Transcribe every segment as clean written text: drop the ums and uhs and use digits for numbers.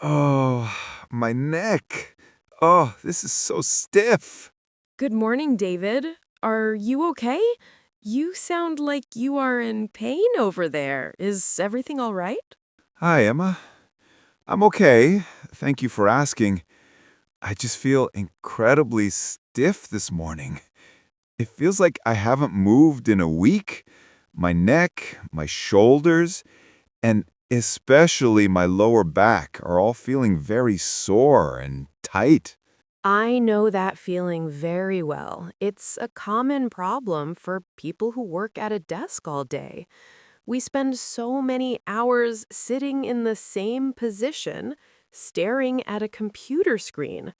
Oh, my neck. Oh, this is so stiff. Good morning, David. Are you okay? You sound like you are in pain over there. Is everything all right? Hi, Emma. I'm okay. Thank you for asking. I just feel incredibly stiff this morning. It feels like I haven't moved in a week. My neck, my shoulders, and especially my lower back are all feeling very sore and tight. I know that feeling very well. It's a common problem for people who work at a desk all day. We spend so many hours sitting in the same position, staring at a computer screen.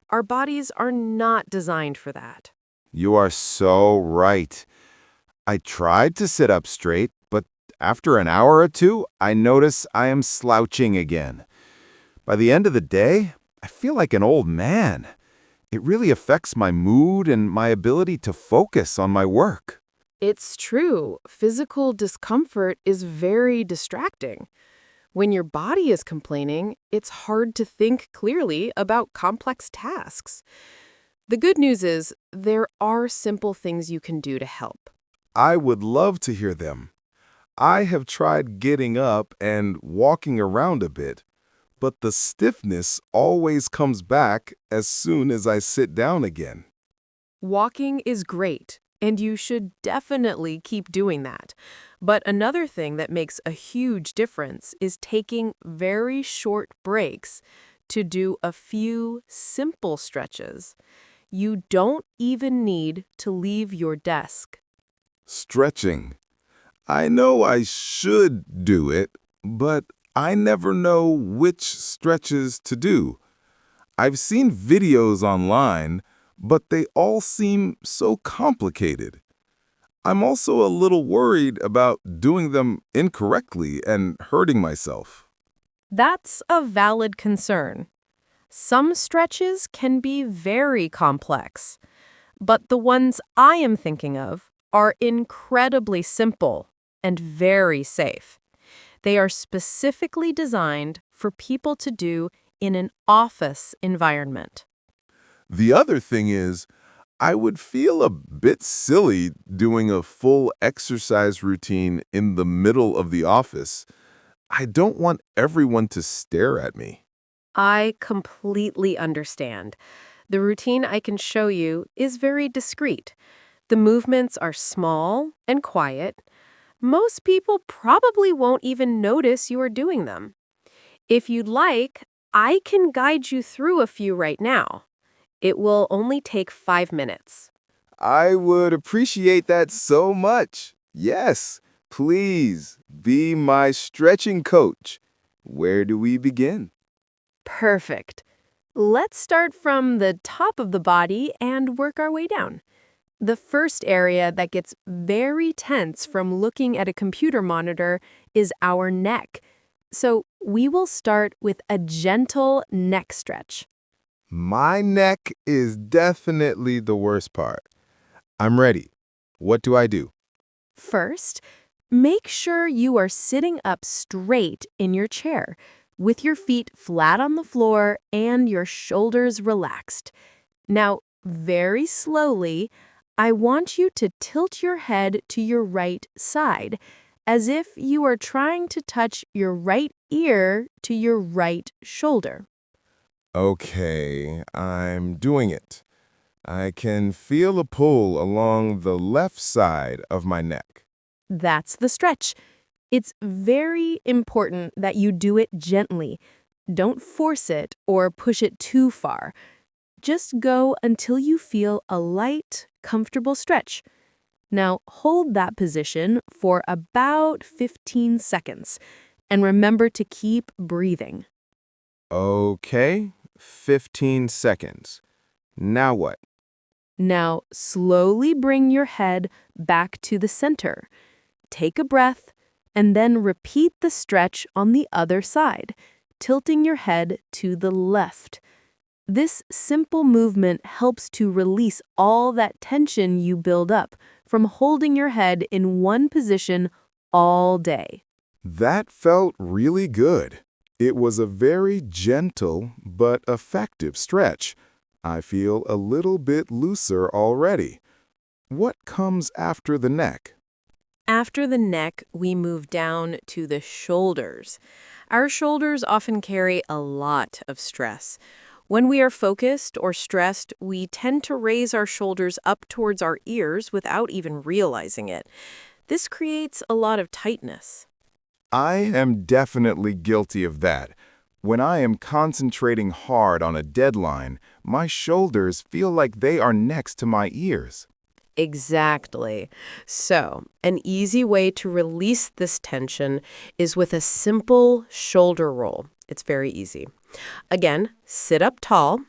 Our bodies are not designed for that. You are so right. I tried to sit up straight, but after an hour or two, I notice I am slouching again. By the end of the day, I feel like an old man. It really affects my mood and my ability to focus on my work. It's true. Physical discomfort is very distracting. When your body is complaining, it's hard to think clearly about complex tasks. The good news is there are simple things you can do to help. I would love to hear them. I have tried getting up and walking around a bit, but the stiffness always comes back as soon as I sit down again. Walking is great, and you should definitely keep doing that. But another thing that makes a huge difference is taking very short breaks to do a few simple stretches. You don't even need to leave your desk. Stretching. I know I should do it, but I never know which stretches to do. I've seen videos online, but they all seem so complicated. I'm also a little worried about doing them incorrectly and hurting myself. That's a valid concern. Some stretches can be very complex, but the ones I am thinking of are incredibly simple and very safe. They are specifically designed for people to do in an office environment. The other thing is, I would feel a bit silly doing a full exercise routine in the middle of the office. I don't want everyone to stare at me. I completely understand. The routine I can show you is very discreet. The movements are small and quiet. Most people probably won't even notice you are doing them. If you'd like, I can guide you through a few right now. It will only take 5 minutes. I would appreciate that so much. Yes, please be my stretching coach. Where do we begin? Perfect. Let's start from the top of the body and work our way down. The first area that gets very tense from looking at a computer monitor is our neck. So we will start with a gentle neck stretch. My neck is definitely the worst part. I'm ready. What do I do? First, make sure you are sitting up straight in your chair, with your feet flat on the floor and your shoulders relaxed. Now, very slowly, I want you to tilt your head to your right side, as if you are trying to touch your right ear to your right shoulder. Okay, I'm doing it. I can feel a pull along the left side of my neck. That's the stretch. It's very important that you do it gently. Don't force it or push it too far. Just go until you feel a light, comfortable stretch. Now hold that position for about 15 seconds and remember to keep breathing. Okay, 15 seconds. Now what? Now slowly bring your head back to the center. Take a breath and then repeat the stretch on the other side, tilting your head to the left. This simple movement helps to release all that tension you build up from holding your head in one position all day. That felt really good. It was a very gentle but effective stretch. I feel a little bit looser already. What comes after the neck? After the neck, we move down to the shoulders. Our shoulders often carry a lot of stress. When we are focused or stressed, we tend to raise our shoulders up towards our ears without even realizing it. This creates a lot of tightness. I am definitely guilty of that. When I am concentrating hard on a deadline, my shoulders feel like they are next to my ears. Exactly. So, an easy way to release this tension is with a simple shoulder roll. It's very easy. Again, sit up tall.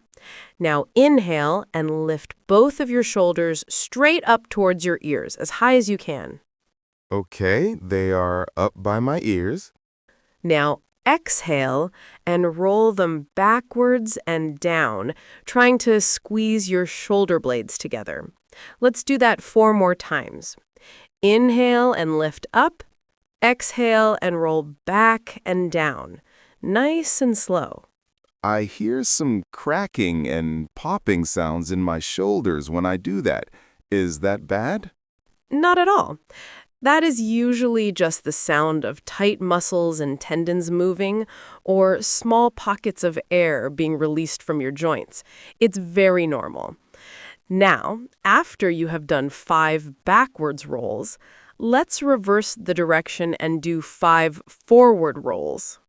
Now inhale and lift both of your shoulders straight up towards your ears, as high as you can. Okay, they are up by my ears. Now exhale and roll them backwards and down, trying to squeeze your shoulder blades together. Let's do that 4 more times. Inhale and lift up. Exhale and roll back and down. Nice and slow. I hear some cracking and popping sounds in my shoulders when I do that. Is that bad? Not at all. That is usually just the sound of tight muscles and tendons moving, or small pockets of air being released from your joints. It's very normal. Now, after you have done 5 backwards rolls, let's reverse the direction and do 5 forward rolls.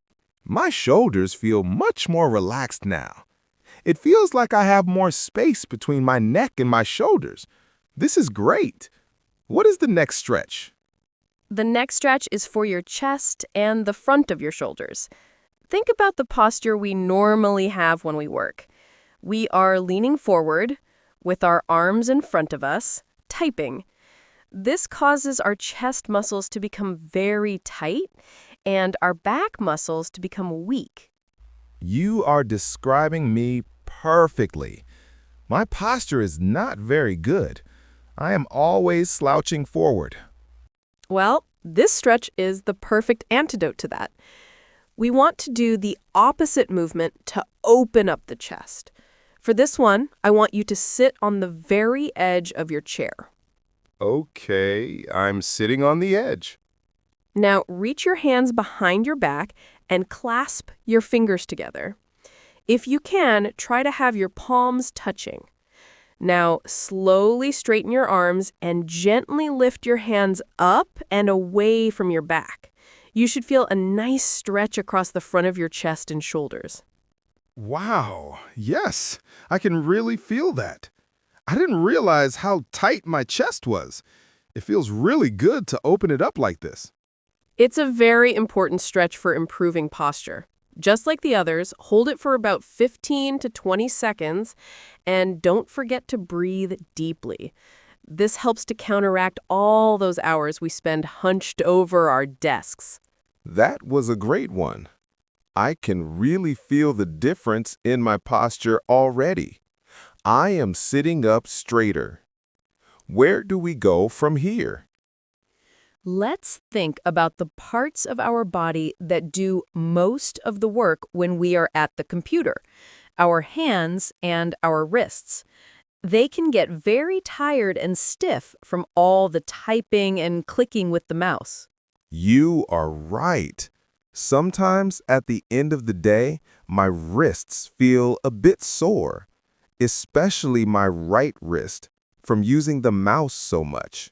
My shoulders feel much more relaxed now. It feels like I have more space between my neck and my shoulders. This is great. What is the next stretch? The next stretch is for your chest and the front of your shoulders. Think about the posture we normally have when we work. We are leaning forward, with our arms in front of us, typing. This causes our chest muscles to become very tight and our back muscles to become weak. You are describing me perfectly. My posture is not very good. I am always slouching forward. Well, this stretch is the perfect antidote to that. We want to do the opposite movement to open up the chest. For this one, I want you to sit on the very edge of your chair. Okay, I'm sitting on the edge. Now, reach your hands behind your back and clasp your fingers together. If you can, try to have your palms touching. Now, slowly straighten your arms and gently lift your hands up and away from your back. You should feel a nice stretch across the front of your chest and shoulders. Wow, yes, I can really feel that. I didn't realize how tight my chest was. It feels really good to open it up like this. It's a very important stretch for improving posture. Just like the others, hold it for about 15 to 20 seconds, and don't forget to breathe deeply. This helps to counteract all those hours we spend hunched over our desks. That was a great one. I can really feel the difference in my posture already. I am sitting up straighter. Where do we go from here? Let's think about the parts of our body that do most of the work when we are at the computer, our hands and our wrists. They can get very tired and stiff from all the typing and clicking with the mouse. You are right. Sometimes at the end of the day, my wrists feel a bit sore, especially my right wrist, from using the mouse so much.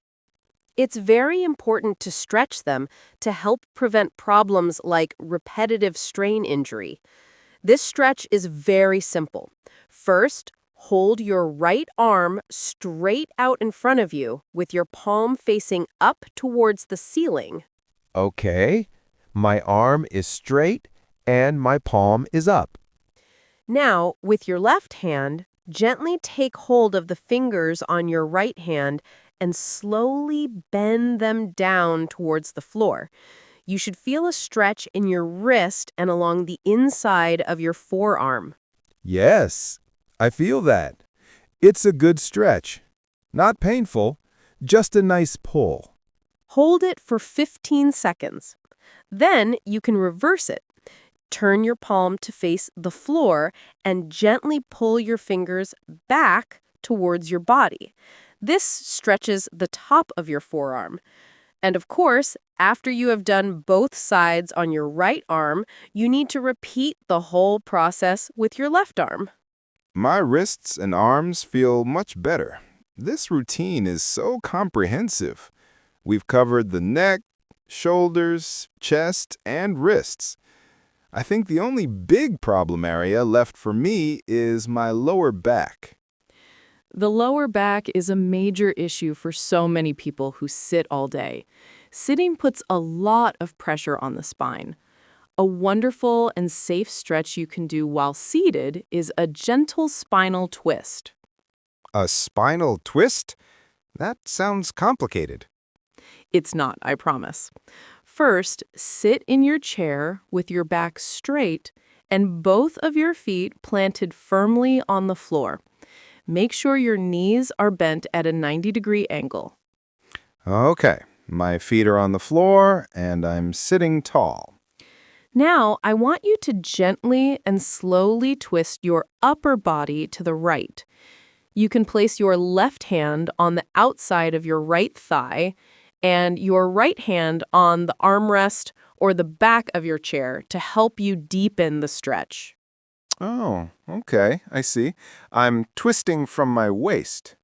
It's very important to stretch them to help prevent problems like repetitive strain injury. This stretch is very simple. First, hold your right arm straight out in front of you with your palm facing up towards the ceiling. Okay, my arm is straight and my palm is up. Now, with your left hand, gently take hold of the fingers on your right hand and slowly bend them down towards the floor. You should feel a stretch in your wrist and along the inside of your forearm. Yes, I feel that. It's a good stretch. Not painful, just a nice pull. Hold it for 15 seconds. Then you can reverse it. Turn your palm to face the floor and gently pull your fingers back towards your body. This stretches the top of your forearm. And of course, after you have done both sides on your right arm, you need to repeat the whole process with your left arm. My wrists and arms feel much better. This routine is so comprehensive. We've covered the neck, shoulders, chest, and wrists. I think the only big problem area left for me is my lower back. The lower back is a major issue for so many people who sit all day. Sitting puts a lot of pressure on the spine. A wonderful and safe stretch you can do while seated is a gentle spinal twist. A spinal twist? That sounds complicated. It's not, I promise. First, sit in your chair with your back straight and both of your feet planted firmly on the floor. Make sure your knees are bent at a 90-degree angle. Okay, my feet are on the floor and I'm sitting tall. Now, I want you to gently and slowly twist your upper body to the right. You can place your left hand on the outside of your right thigh and your right hand on the armrest or the back of your chair to help you deepen the stretch. Oh, okay, I see. I'm twisting from my waist.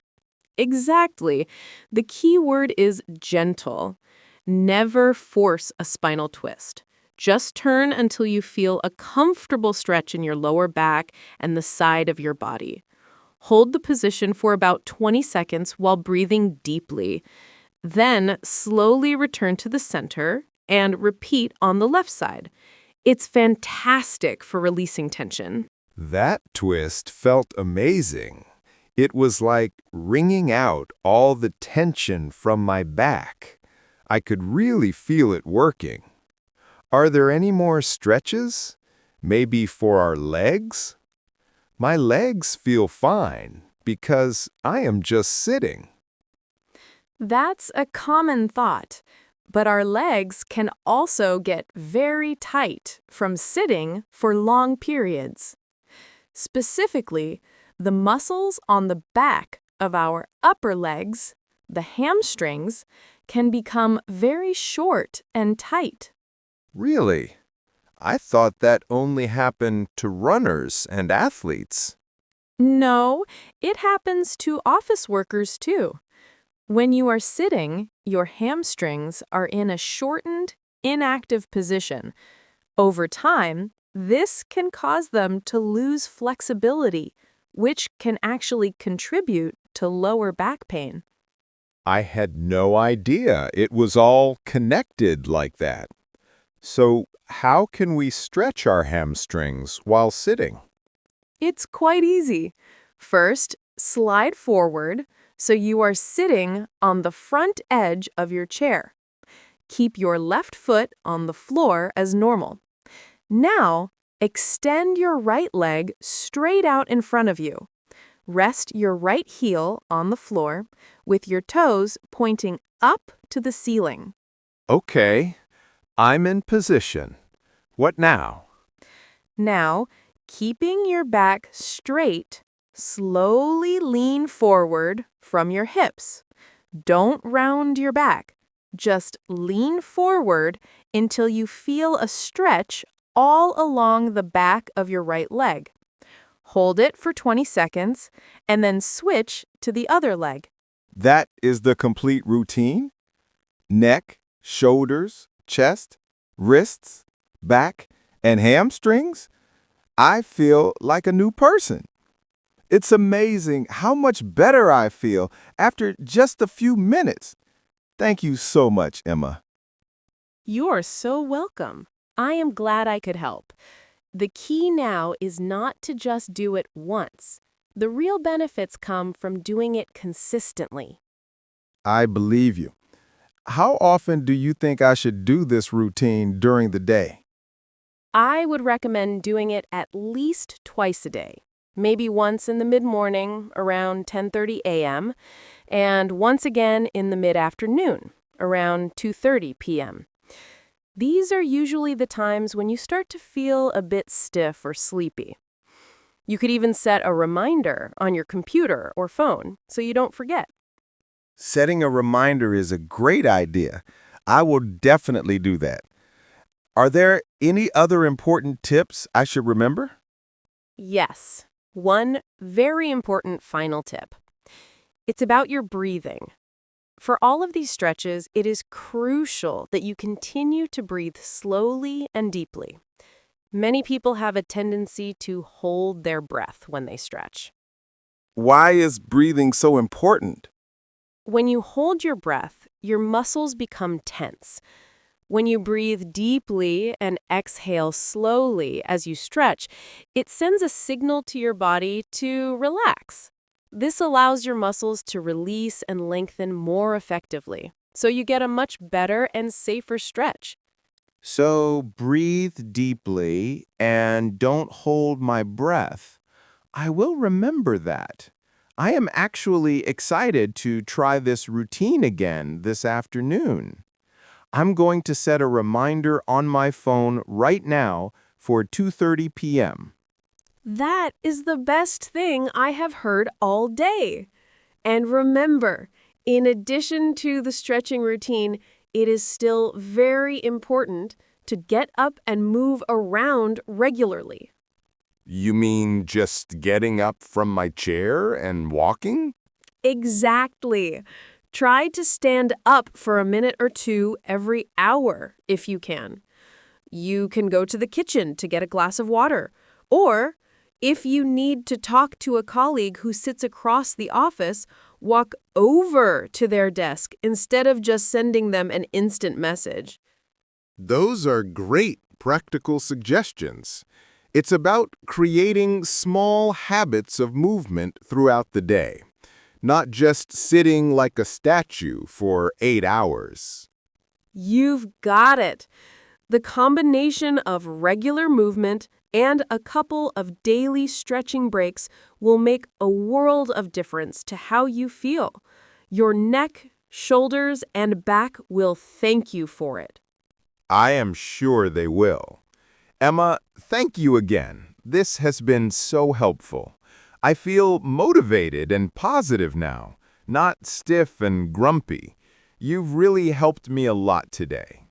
Exactly. The key word is gentle. Never force a spinal twist. Just turn until you feel a comfortable stretch in your lower back and the side of your body. Hold the position for about 20 seconds while breathing deeply. Then slowly return to the center and repeat on the left side. It's fantastic for releasing tension. That twist felt amazing. It was like wringing out all the tension from my back. I could really feel it working. Are there any more stretches? Maybe for our legs? My legs feel fine because I am just sitting. That's a common thought, but our legs can also get very tight from sitting for long periods. Specifically, the muscles on the back of our upper legs, the hamstrings, can become very short and tight. Really? I thought that only happened to runners and athletes. No, it happens to office workers too. When you are sitting, your hamstrings are in a shortened, inactive position. Over time, this can cause them to lose flexibility, which can actually contribute to lower back pain. I had no idea it was all connected like that. So, how can we stretch our hamstrings while sitting? It's quite easy. First, slide forward so you are sitting on the front edge of your chair. Keep your left foot on the floor as normal. Now, extend your right leg straight out in front of you. Rest your right heel on the floor with your toes pointing up to the ceiling. Okay, I'm in position. What now? Now, keeping your back straight, slowly lean forward from your hips. Don't round your back. Just lean forward until you feel a stretch all along the back of your right leg. Hold it for 20 seconds and then switch to the other leg. That is the complete routine? Neck, shoulders, chest, wrists, back, and hamstrings? I feel like a new person. It's amazing how much better I feel after just a few minutes. Thank you so much, Emma. You are so welcome. I am glad I could help. The key now is not to just do it once. The real benefits come from doing it consistently. I believe you. How often do you think I should do this routine during the day? I would recommend doing it at least twice a day. Maybe once in the mid-morning, around 10:30 a.m., and once again in the mid-afternoon, around 2:30 p.m. These are usually the times when you start to feel a bit stiff or sleepy. You could even set a reminder on your computer or phone so you don't forget. Setting a reminder is a great idea. I will definitely do that. Are there any other important tips I should remember? Yes, one very important final tip. It's about your breathing. For all of these stretches, it is crucial that you continue to breathe slowly and deeply. Many people have a tendency to hold their breath when they stretch. Why is breathing so important? When you hold your breath, your muscles become tense. When you breathe deeply and exhale slowly as you stretch, it sends a signal to your body to relax. This allows your muscles to release and lengthen more effectively, so you get a much better and safer stretch. So breathe deeply and don't hold my breath. I will remember that. I am actually excited to try this routine again this afternoon. I'm going to set a reminder on my phone right now for 2:30 p.m. That is the best thing I have heard all day. And remember, in addition to the stretching routine, it is still very important to get up and move around regularly. You mean just getting up from my chair and walking? Exactly. Try to stand up for a minute or two every hour if you can. You can go to the kitchen to get a glass of water. Or, if you need to talk to a colleague who sits across the office, walk over to their desk instead of just sending them an instant message. Those are great practical suggestions. It's about creating small habits of movement throughout the day, not just sitting like a statue for 8 hours. You've got it. The combination of regular movement and a couple of daily stretching breaks will make a world of difference to how you feel. Your neck, shoulders, and back will thank you for it. I am sure they will. Emma, thank you again. This has been so helpful. I feel motivated and positive now, not stiff and grumpy. You've really helped me a lot today.